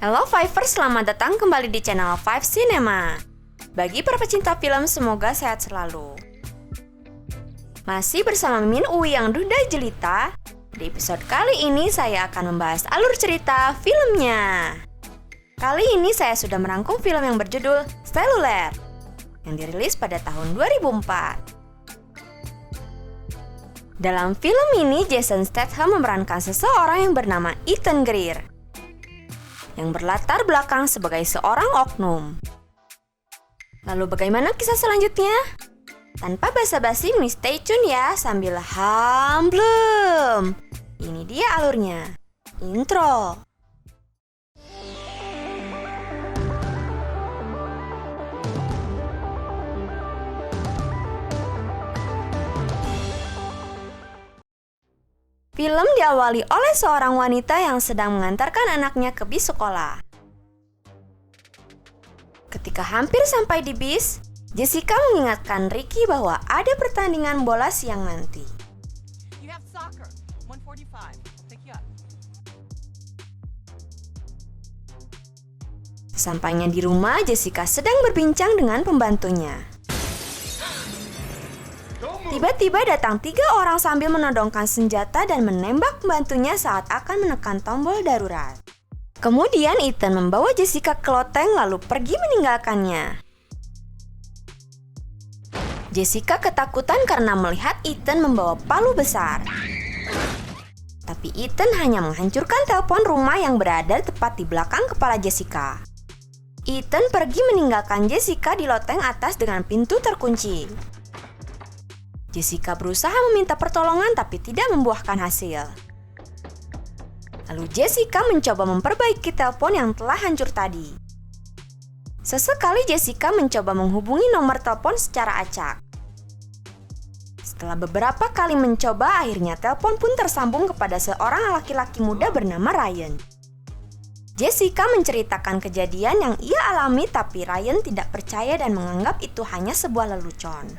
Halo Fivers, selamat datang kembali di channel Five Cinema. Bagi para pecinta film, semoga sehat selalu. Masih bersama Min Uwi yang duda jelita. Di episode kali ini saya akan membahas alur cerita filmnya. Kali ini saya sudah merangkum film yang berjudul Cellular yang dirilis pada tahun 2004. Dalam film ini, Jason Statham memerankan seseorang yang bernama Ethan Greer yang berlatar belakang sebagai seorang oknum. Lalu bagaimana kisah selanjutnya? Tanpa basa-basi, stay tune ya sambil hamblem. Ini dia alurnya. Intro. Film diawali oleh seorang wanita yang sedang mengantarkan anaknya ke bis sekolah. Ketika hampir sampai di bis, Jessica mengingatkan Ricky bahwa ada pertandingan bola siang nanti. Sesampainya di rumah, Jessica sedang berbincang dengan pembantunya. Tiba-tiba datang 3 orang sambil menodongkan senjata dan menembak pembantunya saat akan menekan tombol darurat. Kemudian Ethan membawa Jessica ke loteng lalu pergi meninggalkannya. Jessica ketakutan karena melihat Ethan membawa palu besar. Tapi Ethan hanya menghancurkan telepon rumah yang berada tepat di belakang kepala Jessica. Ethan pergi meninggalkan Jessica di loteng atas dengan pintu terkunci. Jessica berusaha meminta pertolongan tapi tidak membuahkan hasil. Lalu Jessica mencoba memperbaiki telepon yang telah hancur tadi. Sesekali Jessica mencoba menghubungi nomor telepon secara acak. Setelah beberapa kali mencoba, akhirnya telepon pun tersambung kepada seorang laki-laki muda bernama Ryan. Jessica menceritakan kejadian yang ia alami, tapi Ryan tidak percaya dan menganggap itu hanya sebuah lelucon.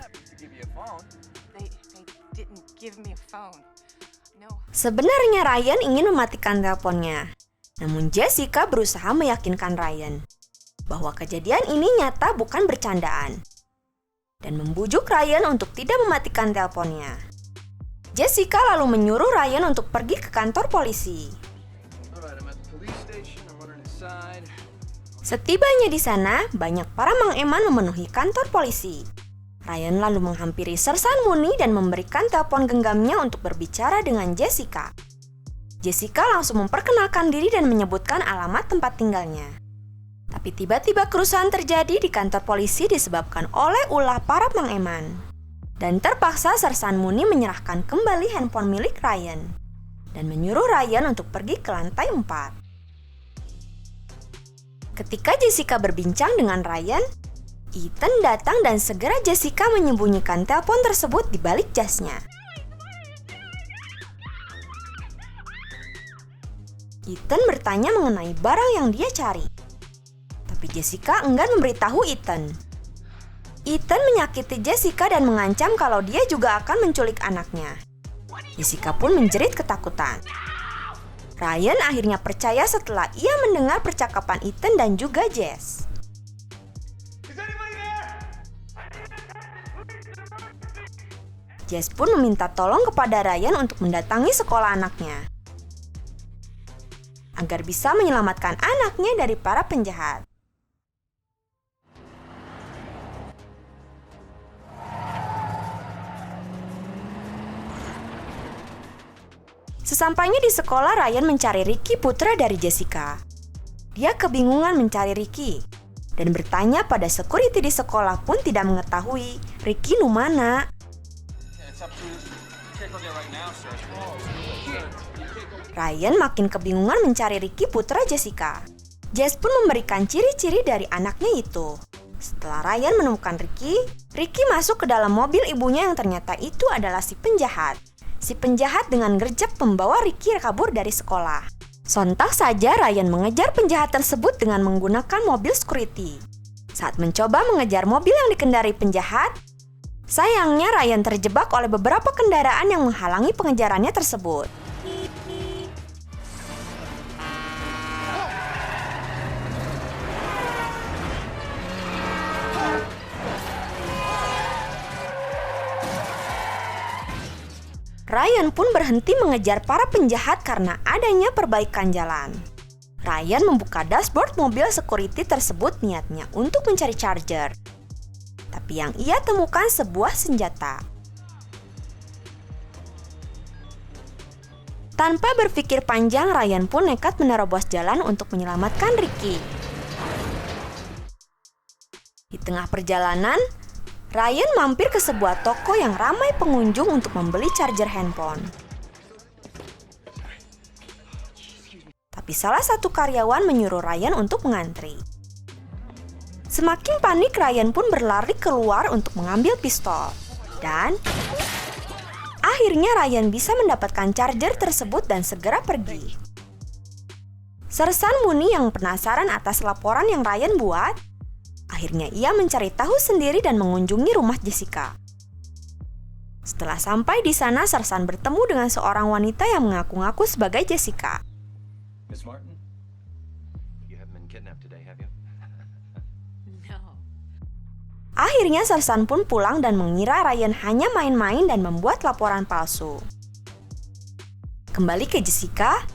Sebenarnya Ryan ingin mematikan teleponnya, namun Jessica berusaha meyakinkan Ryan bahwa kejadian ini nyata bukan bercandaan dan membujuk Ryan untuk tidak mematikan teleponnya. Jessica lalu menyuruh Ryan untuk pergi ke kantor polisi. Setibanya di sana, banyak para mengeman memenuhi kantor polisi. Ryan lalu menghampiri Sersan Mooney dan memberikan telepon genggamnya untuk berbicara dengan Jessica. Jessica langsung memperkenalkan diri dan menyebutkan alamat tempat tinggalnya. Tapi tiba-tiba kerusuhan terjadi di kantor polisi disebabkan oleh ulah para pengeman. Dan terpaksa Sersan Mooney menyerahkan kembali handphone milik Ryan dan menyuruh Ryan untuk pergi ke lantai 4. Ketika Jessica berbincang dengan Ryan, Ethan datang dan segera Jessica menyembunyikan telepon tersebut di balik jasnya. Ethan bertanya mengenai barang yang dia cari. Tapi Jessica enggan memberitahu Ethan. Ethan menyakiti Jessica dan mengancam kalau dia juga akan menculik anaknya. Jessica pun menjerit ketakutan. Ryan akhirnya percaya setelah ia mendengar percakapan Ethan dan juga Jess. Jess pun meminta tolong kepada Ryan untuk mendatangi sekolah anaknya agar bisa menyelamatkan anaknya dari para penjahat. Sesampainya di sekolah, Ryan mencari Ricky, putra dari Jessica. Dia kebingungan mencari Ricky dan bertanya pada security di sekolah pun tidak mengetahui Ricky nu mana. Ryan makin kebingungan mencari Ricky, putra Jessica. Jess pun memberikan ciri-ciri dari anaknya itu. Setelah Ryan menemukan Ricky masuk ke dalam mobil ibunya yang ternyata itu adalah si penjahat. Si penjahat dengan gercep membawa Ricky kabur dari sekolah. Sontak saja Ryan mengejar penjahat tersebut dengan menggunakan mobil security. Saat mencoba mengejar mobil yang dikendarai penjahat, sayangnya Ryan terjebak oleh beberapa kendaraan yang menghalangi pengejarannya tersebut. Ryan pun berhenti mengejar para penjahat karena adanya perbaikan jalan. Ryan membuka dashboard mobil security tersebut niatnya untuk mencari charger. Tapi yang ia temukan sebuah senjata. Tanpa berpikir panjang, Ryan pun nekat menerobos jalan untuk menyelamatkan Ricky. Di tengah perjalanan, Ryan mampir ke sebuah toko yang ramai pengunjung untuk membeli charger handphone. Tapi salah satu karyawan menyuruh Ryan untuk mengantri. Semakin panik, Ryan pun berlari keluar untuk mengambil pistol. Dan akhirnya Ryan bisa mendapatkan charger tersebut dan segera pergi. Sersan Mooney yang penasaran atas laporan yang Ryan buat, akhirnya ia mencari tahu sendiri dan mengunjungi rumah Jessica. Setelah sampai di sana, Sersan bertemu dengan seorang wanita yang mengaku-ngaku sebagai Jessica. Miss Martin, you haven't been kidnapped today, have you? No. Akhirnya Sersan pun pulang dan mengira Ryan hanya main-main dan membuat laporan palsu. Kembali ke Jessica,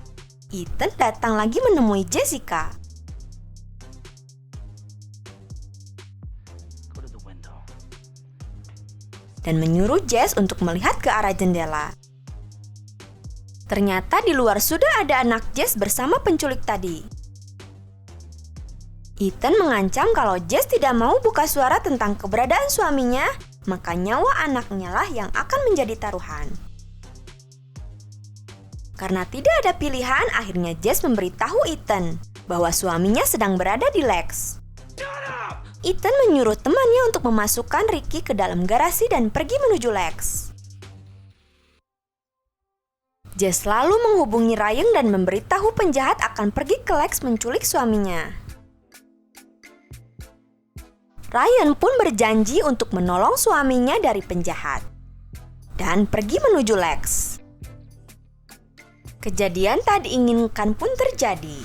Ethan datang lagi menemui Jessica. Go to the window. Dan menyuruh Jess untuk melihat ke arah jendela. Ternyata di luar sudah ada anak Jess bersama penculik tadi. Ethan mengancam kalau Jess tidak mau buka suara tentang keberadaan suaminya, maka nyawa anaknya lah yang akan menjadi taruhan. Karena tidak ada pilihan, akhirnya Jess memberitahu Ethan bahwa suaminya sedang berada di Lex. Ethan menyuruh temannya untuk memasukkan Ricky ke dalam garasi dan pergi menuju Lex. Jess lalu menghubungi Ryan dan memberitahu penjahat akan pergi ke Lex menculik suaminya. Ryan pun berjanji untuk menolong suaminya dari penjahat dan pergi menuju Lex. Kejadian tak diinginkan pun terjadi.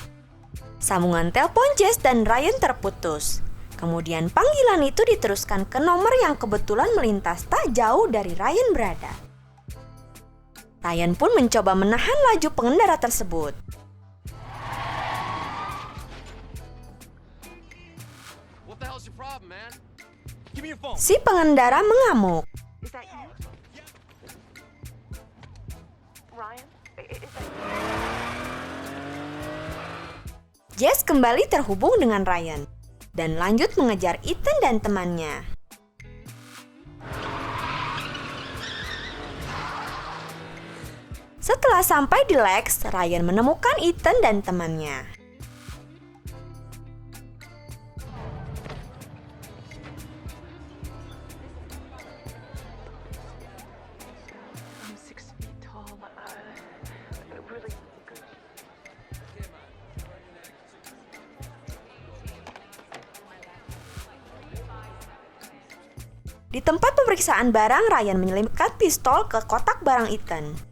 Sambungan telepon Jess dan Ryan terputus. Kemudian panggilan itu diteruskan ke nomor yang kebetulan melintas tak jauh dari Ryan berada. Ryan pun mencoba menahan laju pengendara tersebut. What the hell's your problem, man? Give me your phone. Si pengendara mengamuk. Is that you? Ryan? Is that you? Jess kembali terhubung dengan Ryan dan lanjut mengejar Ethan dan temannya. Setelah sampai di Lex, Ryan menemukan Ethan dan temannya. I'm 6 feet tall. Really good. Di tempat pemeriksaan barang, Ryan menyelipkan pistol ke kotak barang Ethan.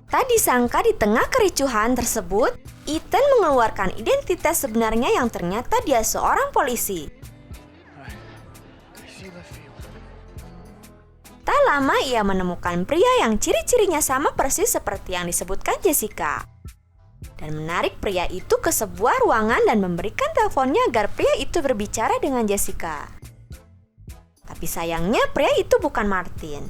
Tak disangka di tengah kericuhan tersebut, Ethan mengeluarkan identitas sebenarnya yang ternyata dia seorang polisi. Tak lama ia menemukan pria yang ciri-cirinya sama persis seperti yang disebutkan Jessica. Dan menarik pria itu ke sebuah ruangan dan memberikan teleponnya agar pria itu berbicara dengan Jessica. Tapi sayangnya pria itu bukan Martin.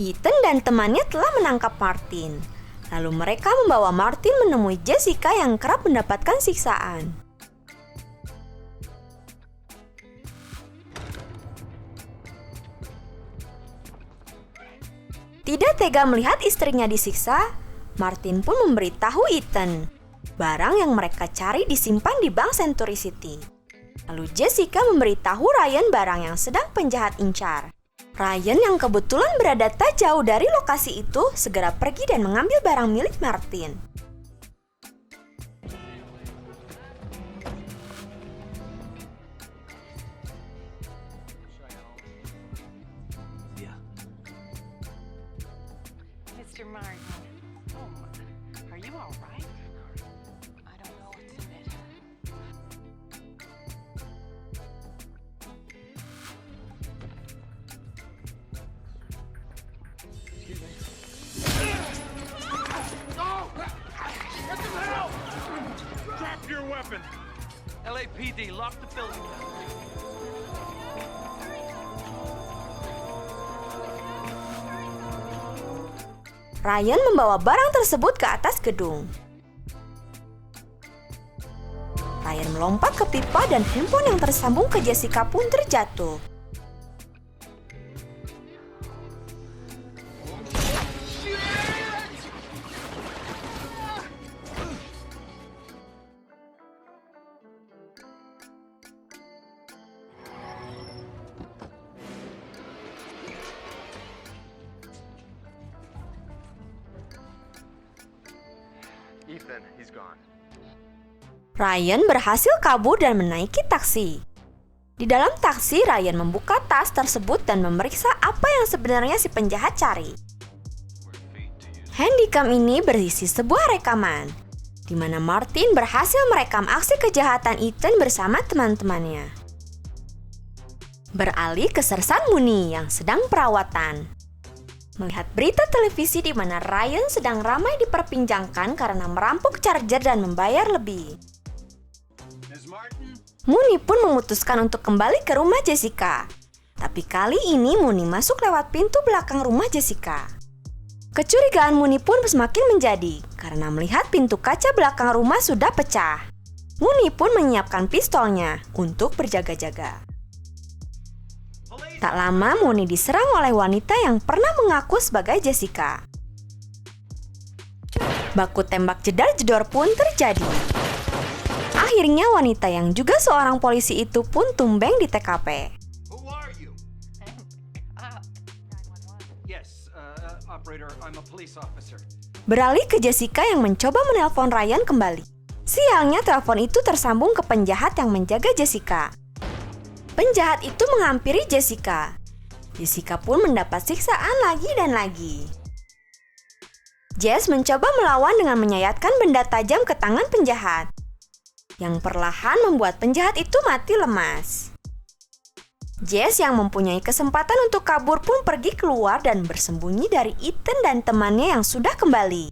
Ethan dan temannya telah menangkap Martin. Lalu mereka membawa Martin menemui Jessica yang kerap mendapatkan siksaan. Tidak tega melihat istrinya disiksa, Martin pun memberitahu Ethan barang yang mereka cari disimpan di bank Century City. Lalu Jessica memberitahu Ryan barang yang sedang penjahat incar. Ryan yang kebetulan berada tak jauh dari lokasi itu segera pergi dan mengambil barang milik Martin. Yeah. Mr. Martin. Oh, are you all right? I don't know what's in it. your weapon. LAPD, lock the building down. Ryan membawa barang tersebut ke atas gedung. Ryan melompat ke pipa dan handphone yang tersambung ke Jessica pun terjatuh. Ethan, he's gone. Ryan berhasil kabur dan menaiki taksi. Di dalam taksi, Ryan membuka tas tersebut dan memeriksa apa yang sebenarnya si penjahat cari. Handycam ini berisi sebuah rekaman, di mana Martin berhasil merekam aksi kejahatan Ethan bersama teman-temannya. Beralih ke Sersan Mooney yang sedang perawatan. Melihat berita televisi di mana Ryan sedang ramai diperbincangkan karena merampok charger dan membayar lebih. Mooney pun memutuskan untuk kembali ke rumah Jessica. Tapi kali ini Mooney masuk lewat pintu belakang rumah Jessica. Kecurigaan Mooney pun semakin menjadi karena melihat pintu kaca belakang rumah sudah pecah. Mooney pun menyiapkan pistolnya untuk berjaga-jaga. Tak lama Mooney diserang oleh wanita yang pernah mengaku sebagai Jessica. Baku tembak jedar-jedor pun terjadi. Akhirnya wanita yang juga seorang polisi itu pun tumbeng di TKP. Who are you? Yes, operator, I'm a police officer. Beralih ke Jessica yang mencoba menelpon Ryan kembali. Sialnya telepon itu tersambung ke penjahat yang menjaga Jessica. Penjahat itu menghampiri Jessica. Jessica pun mendapat siksaan lagi dan lagi. Jess mencoba melawan dengan menyayatkan benda tajam ke tangan penjahat, yang perlahan membuat penjahat itu mati lemas. Jess yang mempunyai kesempatan untuk kabur pun pergi keluar dan bersembunyi dari Ethan dan temannya yang sudah kembali.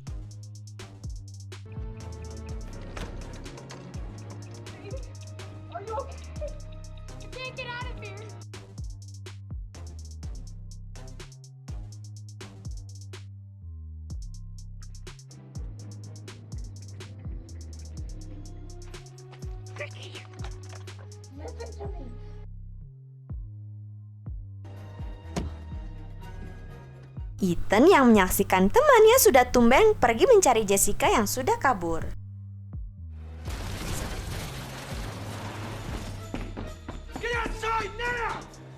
Ethan yang menyaksikan temannya sudah tumbang pergi mencari Jessica yang sudah kabur.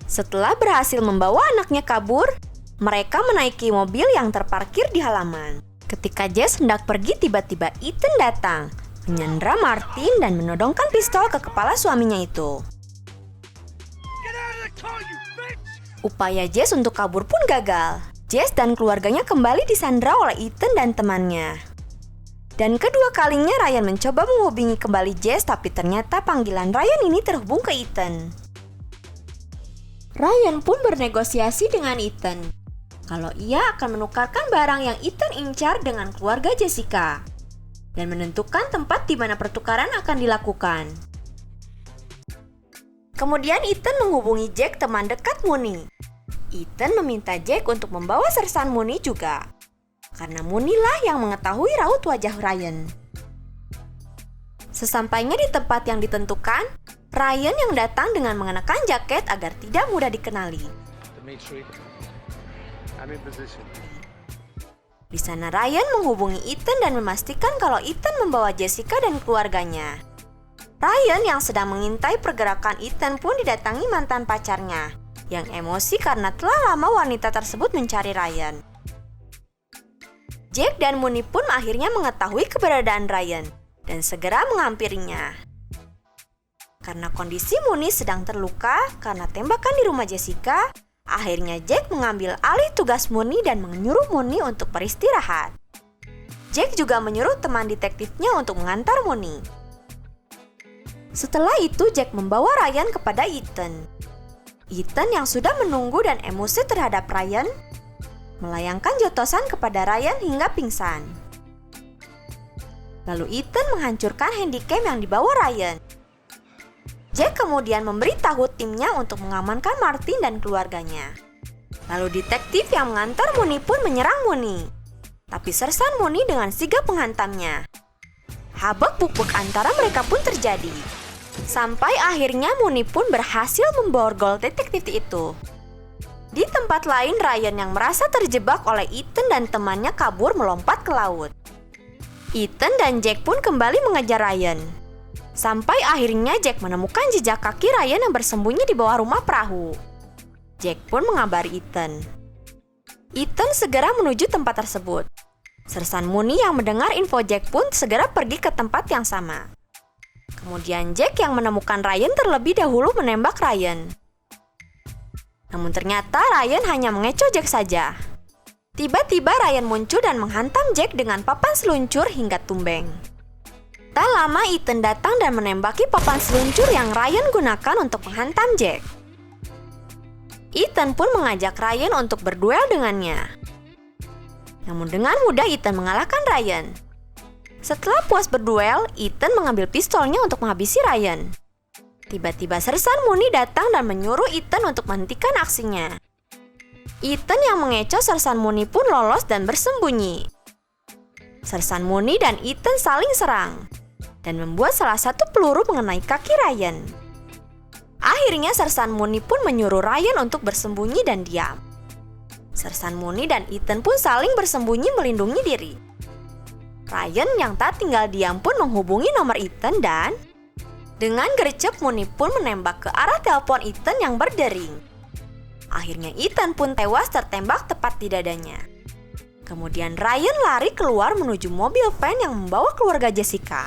Setelah berhasil membawa anaknya kabur, mereka menaiki mobil yang terparkir di halaman. Ketika Jess hendak pergi, tiba-tiba Ethan datang, menyandra Martin dan menodongkan pistol ke kepala suaminya itu. Upaya Jess untuk kabur pun gagal. Jess dan keluarganya kembali disandra oleh Ethan dan temannya. Dan kedua kalinya Ryan mencoba menghubungi kembali Jess, tapi ternyata panggilan Ryan ini terhubung ke Ethan. Ryan pun bernegosiasi dengan Ethan kalau ia akan menukarkan barang yang Ethan incar dengan keluarga Jessica dan menentukan tempat di mana pertukaran akan dilakukan. Kemudian Ethan menghubungi Jack, teman dekat Mooney. Ethan meminta Jack untuk membawa Sersan Mooney juga, karena Mooney lah yang mengetahui raut wajah Ryan. Sesampainya di tempat yang ditentukan, Ryan yang datang dengan mengenakan jaket agar tidak mudah dikenali. Dimitri, I'm in position. Di sana Ryan menghubungi Ethan dan memastikan kalau Ethan membawa Jessica dan keluarganya. Ryan yang sedang mengintai pergerakan Ethan pun didatangi mantan pacarnya, yang emosi karena telah lama wanita tersebut mencari Ryan. Jack dan Mooney pun akhirnya mengetahui keberadaan Ryan dan segera menghampirinya. Karena kondisi Mooney sedang terluka karena tembakan di rumah Jessica, akhirnya Jack mengambil alih tugas Mooney dan menyuruh Mooney untuk beristirahat. Jack juga menyuruh teman detektifnya untuk mengantar Mooney. Setelah itu Jack membawa Ryan kepada Ethan. Ethan yang sudah menunggu dan emosi terhadap Ryan, melayangkan jotosan kepada Ryan hingga pingsan. Lalu Ethan menghancurkan handycam yang dibawa Ryan. Jack kemudian memberitahu timnya untuk mengamankan Martin dan keluarganya. Lalu detektif yang mengantar Mooney pun menyerang Mooney. Tapi Sersan Mooney dengan sigap menghantamnya. Habak-bubuk antara mereka pun terjadi. Sampai akhirnya Mooney pun berhasil memborgol detektif itu. Di tempat lain, Ryan yang merasa terjebak oleh Ethan dan temannya kabur melompat ke laut. Ethan dan Jack pun kembali mengejar Ryan. Sampai akhirnya Jack menemukan jejak kaki Ryan yang bersembunyi di bawah rumah perahu. Jack pun mengabari Ethan. Ethan segera menuju tempat tersebut. Sersan Mooney yang mendengar info Jack pun segera pergi ke tempat yang sama. Kemudian Jack yang menemukan Ryan terlebih dahulu menembak Ryan. Namun ternyata Ryan hanya mengecoh Jack saja. Tiba-tiba Ryan muncul dan menghantam Jack dengan papan seluncur hingga tumbeng. Tak lama Ethan datang dan menembaki papan seluncur yang Ryan gunakan untuk menghantam Jack. Ethan pun mengajak Ryan untuk berduel dengannya. Namun dengan mudah Ethan mengalahkan Ryan. Setelah puas berduel, Ethan mengambil pistolnya untuk menghabisi Ryan. Tiba-tiba Sersan Mooney datang dan menyuruh Ethan untuk menghentikan aksinya. Ethan yang mengecoh Sersan Mooney pun lolos dan bersembunyi. Sersan Mooney dan Ethan saling serang dan membuat salah satu peluru mengenai kaki Ryan. Akhirnya Sersan Mooney pun menyuruh Ryan untuk bersembunyi dan diam. Sersan Mooney dan Ethan pun saling bersembunyi melindungi diri. Ryan yang tak tinggal diam pun menghubungi nomor Ethan dan dengan gercep Mooney pun menembak ke arah telepon Ethan yang berdering. Akhirnya Ethan pun tewas tertembak tepat di dadanya. Kemudian Ryan lari keluar menuju mobil van yang membawa keluarga Jessica.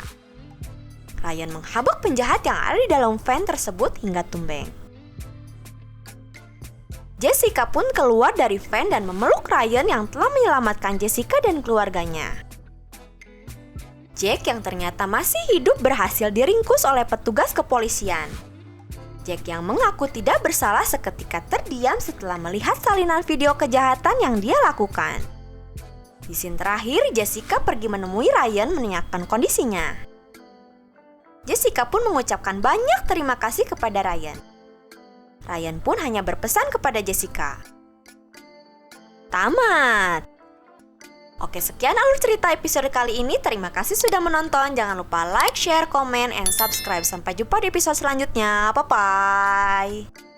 Ryan menghabak penjahat yang ada di dalam van tersebut hingga tumbeng. Jessica pun keluar dari van dan memeluk Ryan yang telah menyelamatkan Jessica dan keluarganya. Jack yang ternyata masih hidup berhasil diringkus oleh petugas kepolisian. Jack yang mengaku tidak bersalah seketika terdiam setelah melihat salinan video kejahatan yang dia lakukan. Di scene terakhir, Jessica pergi menemui Ryan menanyakan kondisinya. Jessica pun mengucapkan banyak terima kasih kepada Ryan. Ryan pun hanya berpesan kepada Jessica. Tamat! Oke, sekian alur cerita episode kali ini. Terima kasih sudah menonton. Jangan lupa like, share, komen, and subscribe. Sampai jumpa di episode selanjutnya. Bye-bye!